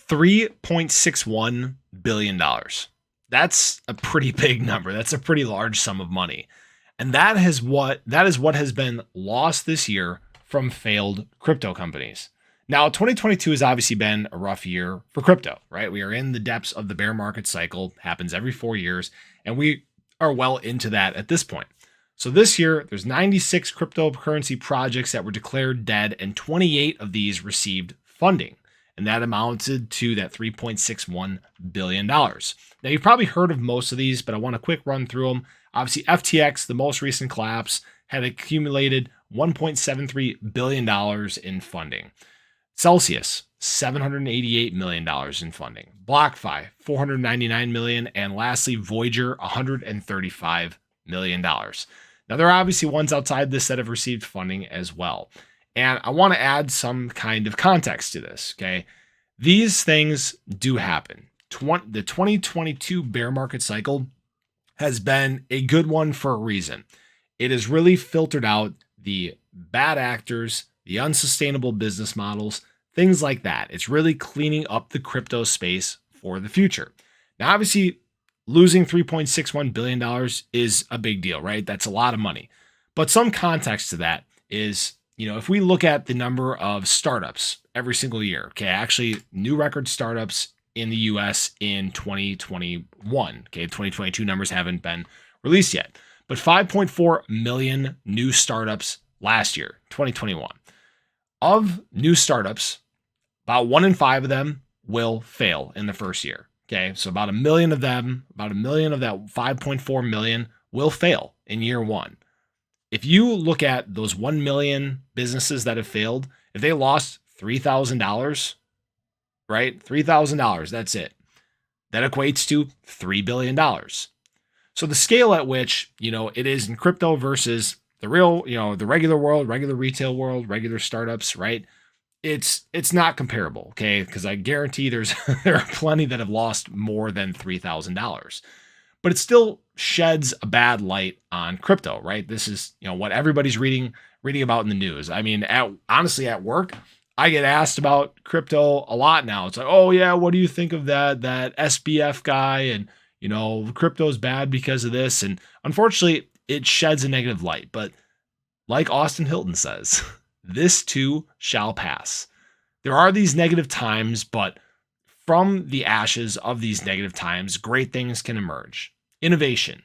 $3.61 billion. That's a pretty big number. That's a pretty large sum of money. And that is what has been lost this year from failed crypto companies. Now, 2022 has obviously been a rough year for crypto, right? We are in the depths of the bear market cycle, happens every 4 years, and we are well into that at this point. So this year, there's 96 cryptocurrency projects that were declared dead, and 28 of these received funding. And that amounted to that $3.61 billion. Now, you've probably heard of most of these, but I want a quick run through them. Obviously, FTX, the most recent collapse, had accumulated $1.73 billion in funding. Celsius, $788 million in funding. BlockFi, $499 million. And lastly, Voyager, $135 million. Now, there are obviously ones outside this that have received funding as well. And I want to add some kind of context to this, okay? These things do happen. The 2022 bear market cycle has been a good one for a reason. It has really filtered out the bad actors, the unsustainable business models, things like that. It's really cleaning up the crypto space for the future. Now, obviously, losing $3.61 billion is a big deal, right? That's a lot of money. But some context to that is, if we look at the number of startups every single year, okay, actually new record startups in the US in 2021, okay, 2022 numbers haven't been released yet, but 5.4 million new startups last year, 2021. Of new startups, about 1 in 5 of them will fail in the first year. Okay, so about a million of them, about a million of that 5.4 million will fail in year one. If you look at those 1 million businesses that have failed, if they lost $3,000, right? $3,000, that's it. That equates to $3 billion. So the scale at which, it is in crypto versus the real, the regular world, regular retail world, regular startups, right? It's not comparable, okay? Because I guarantee there are plenty that have lost more than $3,000. But it still sheds a bad light on crypto, right? This is, what everybody's reading about in the news. I mean, honestly, at work, I get asked about crypto a lot now. It's like, oh yeah, what do you think of that SBF guy? And, crypto's bad because of this. And unfortunately, it sheds a negative light. But like Austin Hilton says, this too shall pass. There are these negative times, but from the ashes of these negative times, great things can emerge. Innovation,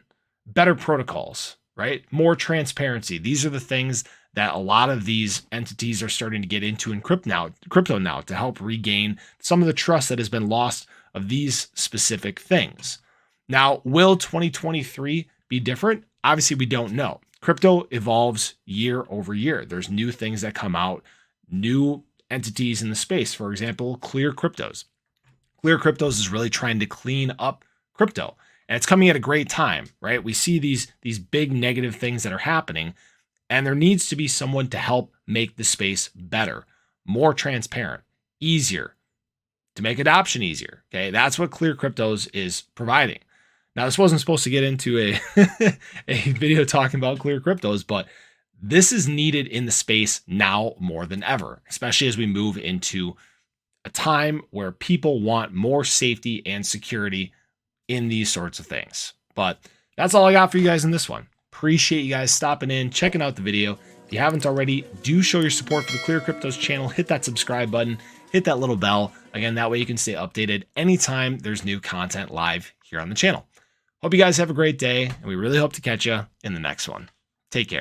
better protocols, right? More transparency. These are the things that a lot of these entities are starting to get into in crypto now to help regain some of the trust that has been lost of these specific things. Now, will 2023 be different? Obviously, we don't know. Crypto evolves year over year. There's new things that come out, new entities in the space. For example, ClearCryptos. ClearCryptos is really trying to clean up crypto. And it's coming at a great time, right? We see these big negative things that are happening, and there needs to be someone to help make the space better, more transparent, easier, to make adoption easier. Okay, that's what ClearCryptos is providing. Now, this wasn't supposed to get into a video talking about ClearCryptos, but this is needed in the space now more than ever, especially as we move into a time where people want more safety and security in these sorts of things. But that's all I got for you guys in this one. Appreciate you guys stopping in, checking out the video. If you haven't already, do show your support for the ClearCryptos channel. Hit that subscribe button, hit that little bell. Again, that way you can stay updated anytime there's new content live here on the channel. Hope you guys have a great day, and we really hope to catch you in the next one. Take care.